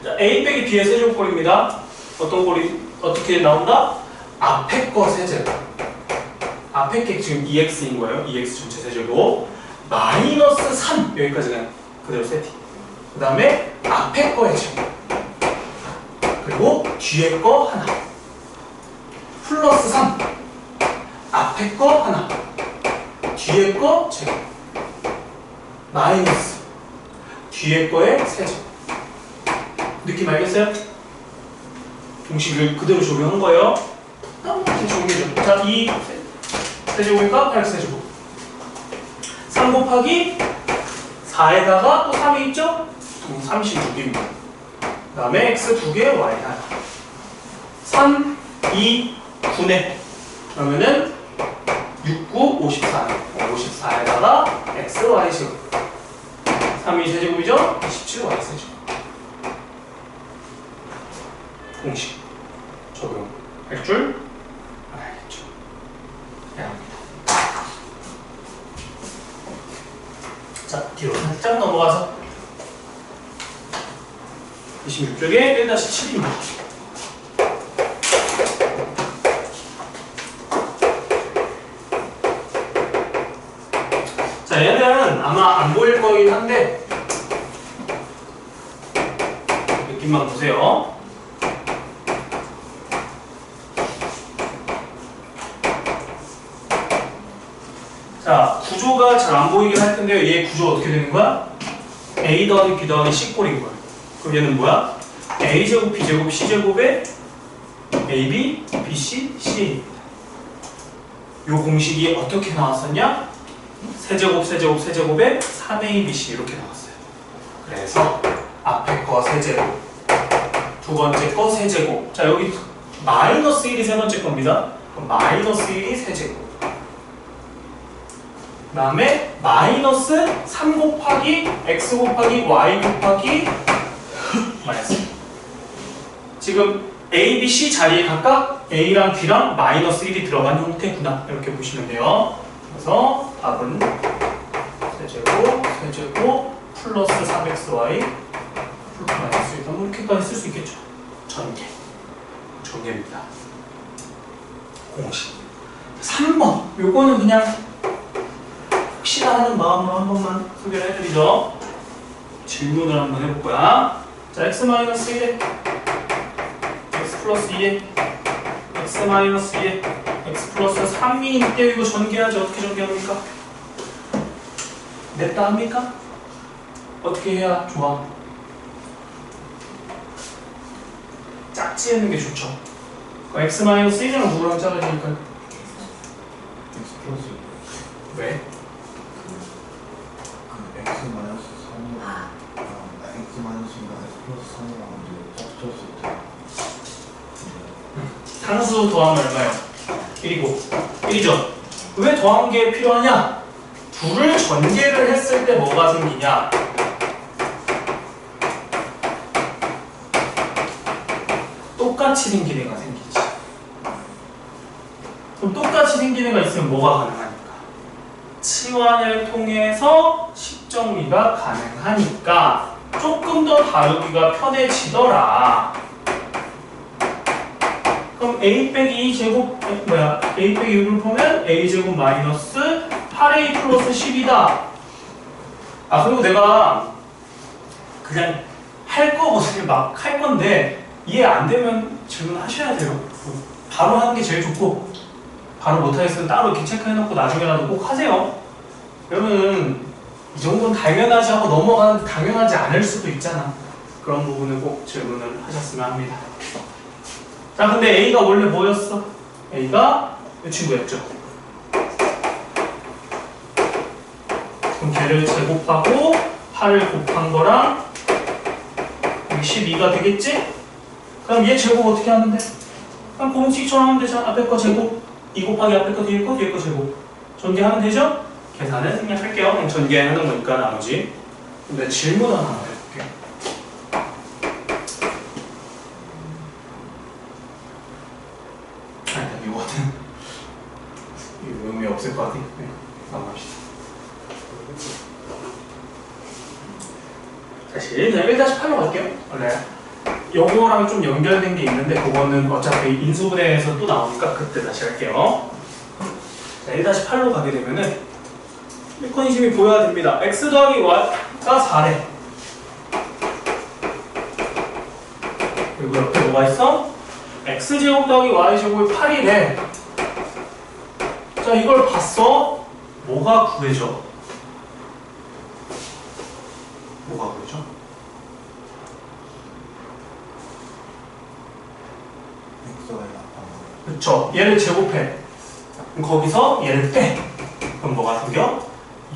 자, a 빼기 b의 세제곱꼴입니다. 어떤 꼴이 어떻게 나온다? 앞에 거 세제곱. 앞에 게 지금 2x인 거예요. 2x 전체 세제곱 마이너스 3 여기까지가 그대로 세팅. 그 다음에 앞에 거의 제곱. 그리고 뒤에 거 하나. 플러스 3. 앞에 거 하나. 뒤에 거 제곱. 마이너스. 뒤에 거의 세제곱. 느낌 알겠어요? 공식을 그대로 적용한 거예요. 이렇게 적용해줘. 자, 2 세제곱이니까 8 세제곱. 3 곱하기 4에다가 또 3이 있죠? 36입니다. 그 다음에 x 2개, y 하나. 3, 2, 9네. 그러면은 6, 9, 54. 54에다가 x, y 제곱. 3이 세제곱이죠? 27, y 세제곱. 공식 적용할 줄 알아야겠죠. 미안합니다. 자, 뒤로 살짝 넘어가서 26쪽에 1-7입니다. 자, 얘는 아마 안 보일 거긴 한데 느낌만 보세요. 자, 구조가 잘 안 보이긴 할 텐데요. 얘 구조가 어떻게 되는 거야? a 더하기 b 더하기 c 꼴인 거야. 그럼 얘는 뭐야? a제곱, b제곱, c제곱에 ab, bc, ca입니다. 요 공식이 어떻게 나왔었냐? 세제곱, 세제곱, 세제곱에 3abc 이렇게 나왔어요. 그래서 앞에 거 세제곱, 두 번째 거 세제곱. 자, 여기 마이너스 1이 세 번째 겁니다. 그럼 마이너스 1이 세제곱. 그 다음에 마이너스 3 곱하기 x 곱하기 y 곱하기 마이너스. 지금 a, b, c 자리에 각각 a랑 b랑 마이너스 1이 들어간 형태구나. 이렇게 보시면 돼요. 그래서 답은 세제곱, 세제곱, 플러스 3xy, 플러스 마이너스 1. 뭐 이렇게까지 쓸 수 있겠죠. 전개. 전개입니다. 공식. 3번. 요거는 그냥 혹시나 하는 마음으로 한 번만 소개를 해드리죠. 질문을 한번 해볼 거야. 자, x-1에 x 플러스 2에 x-2에 x 플러스 3이 때 이거 전개하죠. 어떻게 전개합니까? 냈다 합니까? 어떻게 해야 좋아? 짝지 하는 게 좋죠. x-1은 누구랑 짝아지니까요? x 플러스 왜? x 마이너스 3이랑 x 마이너스인가 x 플러스 3이랑 이제 합쳤을 때 상수 더하면 얼마예요? 1이고 1이죠? 왜 더한 게 필요하냐? 둘을 전개를 했을 때 뭐가 생기냐? 똑같이 생긴 애가 생기지. 그럼 똑같이 생긴 애가 있으면 뭐가 가능하니까? 치환을 통해서 식정리가 가능하니까 조금 더 다루기가 편해지더라. 그럼 a 빼기 2 제곱 a 빼기 6을 보면 a 제곱 마이너스 8a 플러스 10이다. 아, 그리고 내가 그냥 할 거거든요. 막 할 건데 이해 안 되면 질문하셔야 돼요. 바로 하는 게 제일 좋고 바로 못하겠으면 따로 이렇게 체크해놓고 나중에라도 꼭 하세요. 그러면 이 정도는 당연하지 하고 넘어가는데 당연하지 않을 수도 있잖아. 그런 부분을 꼭 질문을 하셨으면 합니다. 자, 근데 A가 원래 뭐였어? A가 이 친구였죠. 그럼 걔를 제곱하고 8을 곱한 거랑 여기 12가 되겠지? 그럼 얘 제곱 어떻게 하면 돼? 그럼 공식처럼 하면 되잖아. 앞에 거 제곱 2 곱하기 앞에 거 뒤에 거 제곱 전개하면 되죠? 계산은 생략할게요. 그럼 전개하는 거니까 나머지. 근데 질문 하나 해볼게요. 이거는 의미 없을 것 같아. 네, 넘어갑시다. 다시 1-8로 갈게요. 원래 요거랑 좀 연결된 게 있는데 그거는 어차피 인수분해에서 또 나오니까 그때 다시 할게요. 자, 1-8로 가게 되면은 메커니즘이 보여야 됩니다. x 더하기 y가 4래. 그리고 옆에 뭐가 있어? x제곱 더하기 y제곱이 8이래. 자, 이걸 봤어? 뭐가 구해져? 뭐가 구해져? X가 나타나고. 그쵸. 얘를 제곱해. 그럼 거기서 얘를 빼. 그럼 뭐가 생겨?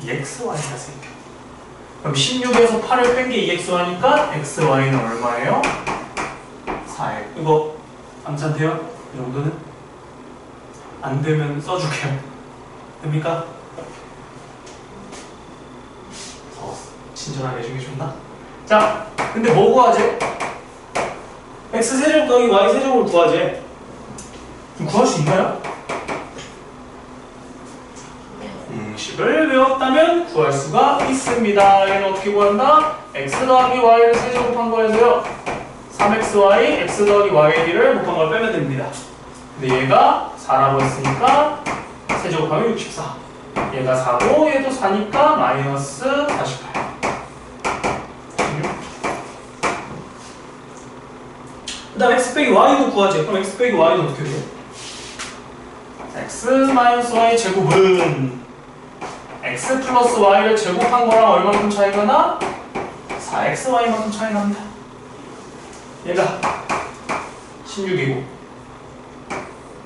2xy가 생겨. 그럼 16에서 8을 뺀 게 2xy니까 xy는 얼마예요? 4x. 이거 암산돼요? 이 정도는? 안 되면 써줄게요. 됩니까? 더 친절하게 해주기 좋나? 자, 근데 뭐 구하지? x세제곱 더하기 y세제곱을 구하지. 그럼 구할 수 있나요? 공식을 외웠다면 구할 수가 있습니다. 얘는 어떻게 구한다? x 더하기 y를 세제곱한 거에서요 3xy, x 더하기 y를 곱한 걸 빼면 됩니다. 근데 얘가 4라고 했으니까 세제곱하면 64. 얘가 4고 얘도 4니까 마이너스 48. 그 다음 x 빼기 y도 구하지. 그럼 x 빼기 y도 어떻게 돼요? x 마이너스 y 제곱은 x 플러스 y를 제곱한 거랑 얼마만큼 차이가 나? 4xy만큼 차이 납니다. 얘가 16이고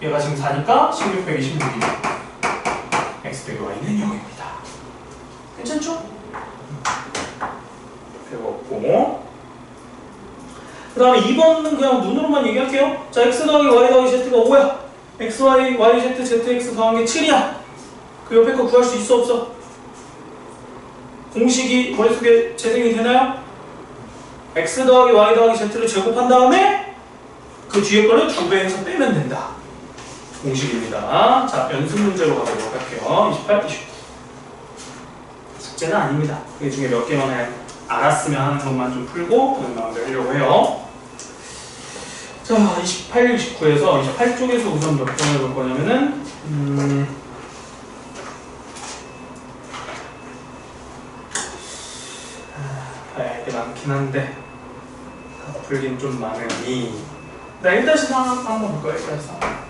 얘가 지금 4니까 16 빼기 16이고 x 빼기 y는 0입니다. 괜찮죠? 배웠고 그 다음에 2번은 그냥 눈으로만 얘기할게요. 자, x 더하기 y 더하기 z가 5야. xy, yz, zx 더한 게 7이야. 그 옆에 거 구할 수 있어 없어? 공식이 머릿속에 재생이 되나요? x 더하기 y 더하기 z를 제곱한 다음에 그 뒤에 거를 2배해서 빼면 된다. 공식입니다. 자, 연습 문제로 가보도록 할게요. 28, 29. 숙제는 아닙니다. 그 중에 몇 개만 그냥 알았으면 하는 것만 좀 풀고 그런 마음대로 하려고 해요. 자, 28, 29에서 28쪽에서 우선 몇 번 해볼 거냐면은 봐야 게 많긴 한데 다 풀긴 좀 많으니 나 1-3 한번 볼까요? 1-3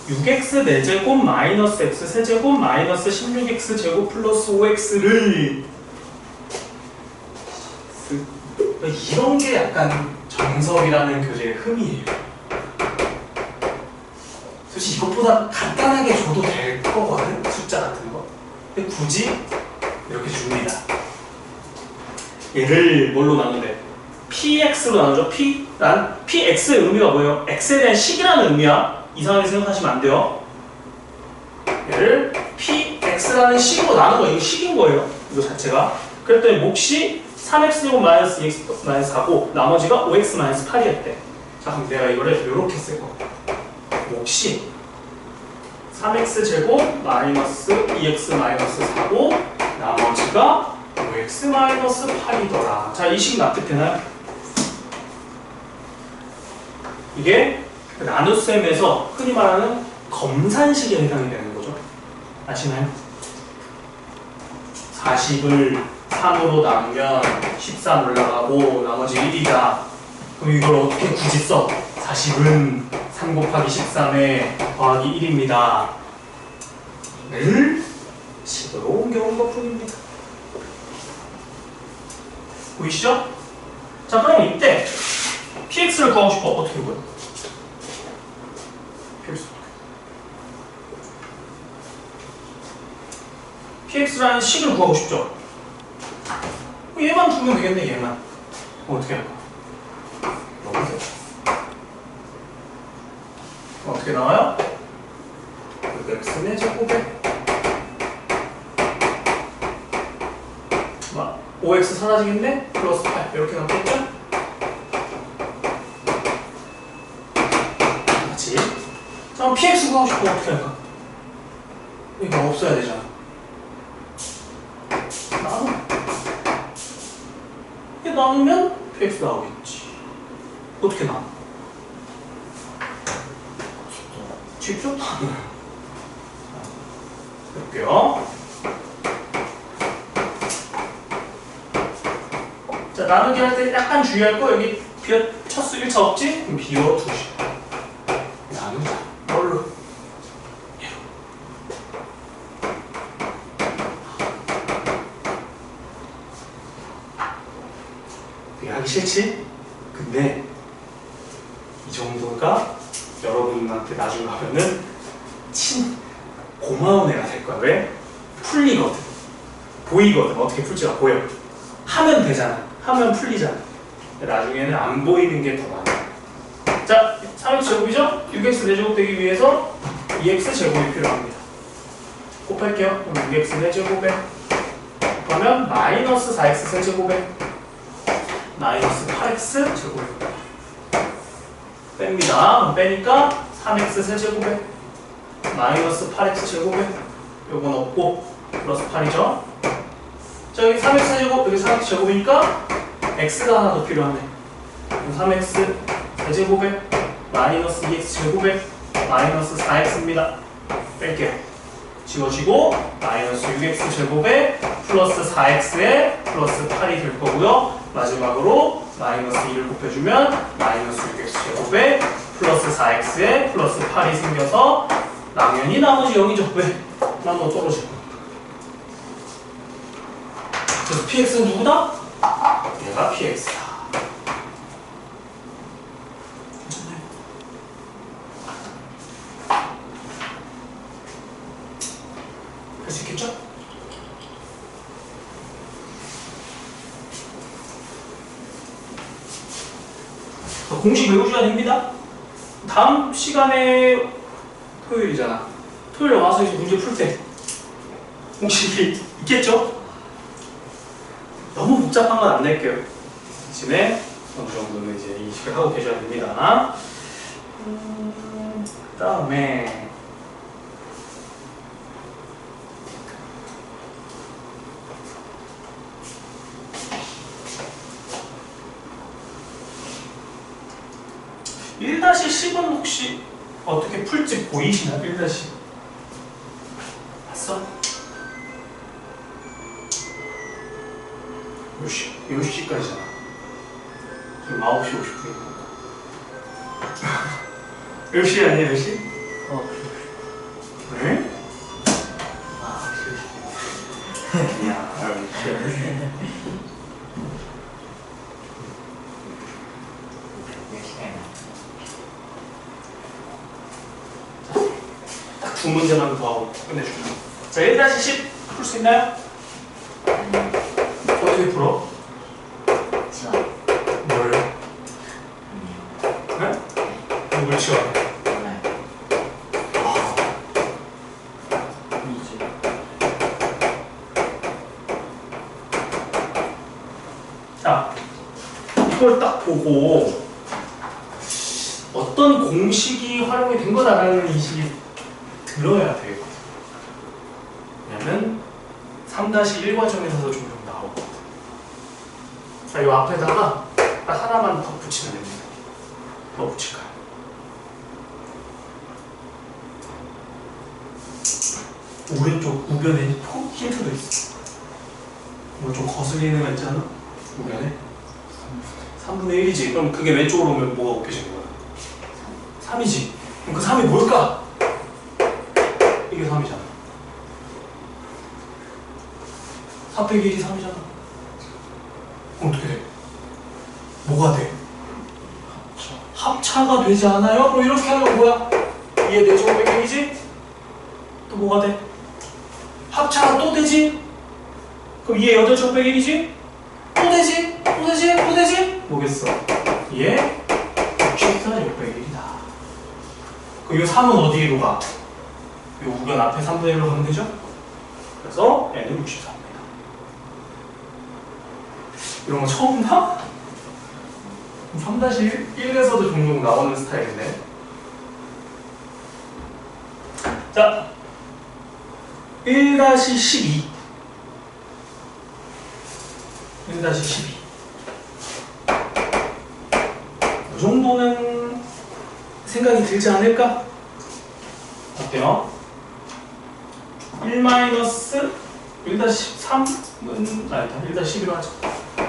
6x 4제곱 마이너스 x 세제곱 마이너스 16x 제곱 플러스 5x를 이런 게 약간 정석이라는 교재의 흠이에요. 솔직히 이것보다 간단하게 줘도 될 거거든, 숫자 같은 거. 근데 굳이 이렇게 줍니다. 얘를 뭘로 나누는데? px로 나누죠. px의 의미가 뭐예요? x에 대한 식이라는 의미야. 이상하게 생각하시면 안 돼요. 얘를 px라는 식으로 나누는 거, 이거 식인 거예요. 이거 자체가. 그랬더니 몫이 3x제곱 마이너스 2x 마이너스 4고 나머지가 5x 마이너스 8이었대. 자, 그럼 내가 이거를 이렇게 쓸 거야. 몫이 3x제곱 마이너스 2x 마이너스 4고 나머지가 5x 마이너스 8이더라. 자, 이 식 납득되나요? 이게 나눗셈에서 흔히 말하는 검산식에 해당이 되는 거죠. 아시나요? 40을 3으로 나누면 13 올라가고 나머지 1이다. 그럼 이걸 어떻게 굳이 써? 40은 3 곱하기 13에 더하기 1입니다. 를 식으로 옮겨온 것 뿐입니다. 보이시죠? 자, 그럼 이때 px를 구하고 싶어. 어떻게 구해요? px라는 식을 구하고 싶죠? 얘만 주면 되겠네, 얘만. 어떻게 할까? 넣으세요. 어떻게 나와요? x의 제곱에 5x 사라지겠네? 플러스 8 이렇게 나왔겠죠? 맞지? 자, 그럼 px 구하고 싶어. 어떻게 할까? 이거 없어야 되잖아. 나누면 px 나오겠지. 어떻게 나눠? 직접 나눠요. 해볼게요. 자, 나누기 할 때 약간 주의할 거 여기 비어 첫수 1차 없지? 그럼 비워 두시. 나누자. 뭘로? 되게 하기 싫지? 근데 이 정도가 여러분한테 나중에 가면은 고마운 애가 될 거야. 왜? 풀리거든. 보이거든. 어떻게 풀지가 보여. 하면 되잖아. 하면 풀리잖아. 나중에는 안 보이는 게 더 많아. 자, 3x 제곱이죠? 6x 4제곱 되기 위해서 2x 제곱이 필요합니다. 곱할게요. 그럼 6x 4제곱에 그러면 마이너스 4x 세제곱에 마이너스 8x 제곱에 뺍니다. 그럼 빼니까 3x 세제곱에 마이너스 8x 제곱에 요건 없고 플러스 8이죠. 자, 여기 3x 세제곱, 여기 4x 제곱이니까 x가 하나 더 필요하네. 3x 세제곱에 마이너스 2x 제곱에 마이너스 4x입니다. 뺄게요. 지워지고 마이너스 6x 제곱에 플러스 4x에 플러스 8이 될 거고요. 마지막으로 마이너스 2를 곱해주면 마이너스 6x 제곱에 플러스 4x에 플러스 8이 생겨서 당연히 나머지 0이죠. 왜? 나눠 떨어질 거야. 그래서 px는 누구다? 얘가 px다. 괜찮나요? 할 수 있겠죠? 공식 외우셔야 됩니다. 다음 시간에 토요일이잖아. 토요일에 와서 이제 문제 풀 때 공식이 있겠죠? 너무 복잡한 건 안 낼게요. 대신에 어느 정도는 이제 인식을 하고 계셔야 됩니다. 그 다음에 (1-10은) 혹시 어떻게 풀지 보이시나? 1-10 봤어? 몇 시? 10시까지잖아. 지금 9시 50분이니까 10시 아니야? 10시? 왜? 아, 싫어. 야, 딱 두 문제만 더 하고 끝내줄게요. 자, 1-10 풀 수 있나요? 어떻게 풀어? 뭘? 네? 누굴 치워? 자, 이걸 딱 보고 어떤 공식이 활용이 된 거다라는 인식이 들어야 되거든. 왜냐면 3-1 과정에서도 종종 나오거든. 자, 이 앞에다가 딱 하나만 더 붙이면 됩니다. 뭐 붙일까요? 오른쪽 우변에 힌트도 있어. 뭐 좀 거슬리는 거 있잖아? 우변에 3분의 1이지. 그럼 그게 왼쪽으로 오면 뭐가 곱해지는 거야? 3이지. 그럼 그 3이 뭘까? 이게 3이잖아. 4 빼기 1이 3이잖아. 그럼 어떻게 돼? 뭐가 돼? 합차가 되지 않아요? 그럼 이렇게 하면 뭐야? 2의 4제곱 빼기 1이지? 또 뭐가 돼? 합차가 또 되지? 그럼 2의 8제곱 빼기 1이지? 또 되지? 또 되지? 또 되지? 뭐겠어? 2의 64제곱 빼기 1이다. 그럼 이 3은 어디로 가? 이 우변 앞에 3분의 1로 가면 되죠? 그래서 n은 64입니다. 이런 거 처음 봐? 3-1에서도 종종 나오는 스타일인데. 자, 1-12 1-12 이 정도는 생각이 들지 않을까? 어때요? 1-1-13은 아니다. 1-11로 하자.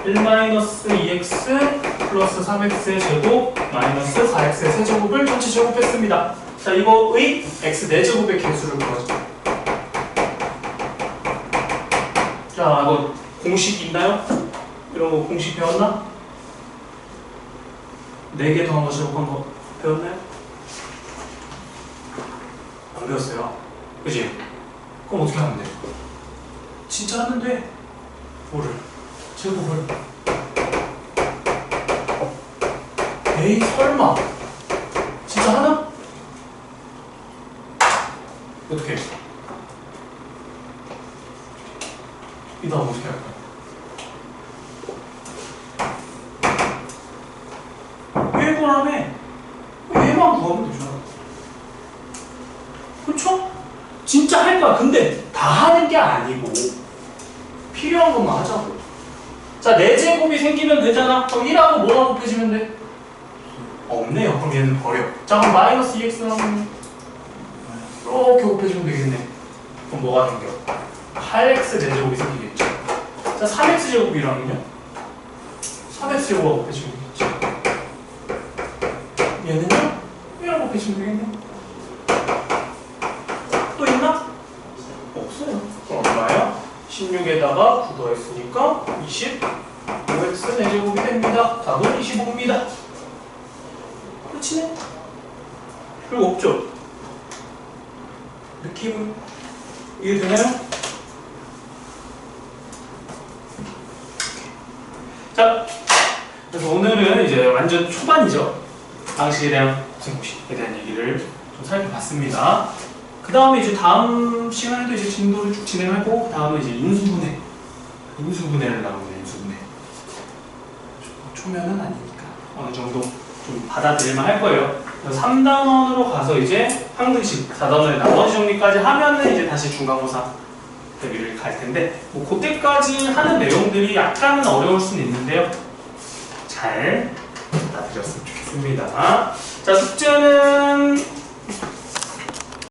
1-2x 플러스 3x의 제곱 마이너스 4x의 세제곱을 전체 제곱했습니다. 자, 이거의 x 4제곱의 개수를 구하죠. 자, 이거 공식 있나요? 이런 거 공식 배웠나? 4개 더한 거 제곱한 거 배웠나요? 안 배웠어요. 그치? 그럼 어떻게 하면 돼? 진짜 하면 돼. 뭐를? 제곱을. 에이, 설마. 진짜 하나? 어떻게 해? 이 다음 어떻게 할까? 왜 구하라며? 얘만 구하면 되잖아. 그쵸? 진짜 할 거야. 근데 다 하는 게 아니고 필요한 것만 하자고. 자, 4제곱이 생기면 되잖아. 그럼 1하고 뭐라고 곱해지면 돼? 없네요. 그럼 얘는 버려. 자, 그럼 마이너스 2x랑 이렇게 곱해주면 되겠네. 그럼 뭐가 생겨? 8x 4제곱이 생기겠죠. 자, 3x 제곱이랑은요? 3x 제곱하고 곱해주면 되겠죠. 얘는요? 얘랑 곱해주면 되겠네. 또 있나? 없어요. 그럼 얼마야? 16에다가 9 더했으니까 25x 4제곱이 됩니다. 답은 25입니다. 끝이네? 별거 없죠? 느낌 이해되나요? 자, 그래서 오늘은 이제 완전 초반이죠. 방식에 대한 공식에 대한 얘기를 좀 살펴봤습니다. 그 다음에 이제 다음 시간에도 이제 진도를 쭉 진행하고, 그 다음에 이제 인수분해를 나오는 인수분해. 초면은 아니니까 어느 정도 좀 받아들일만 할 거예요. 3단원으로 가서 이제 항등식 4단원의 나머지 정리까지 하면은 이제 다시 중간고사 대비를 갈 텐데, 뭐 그때까지 하는 내용들이 약간은 어려울 수는 있는데요. 잘 받아들였으면 좋겠습니다. 자, 숙제는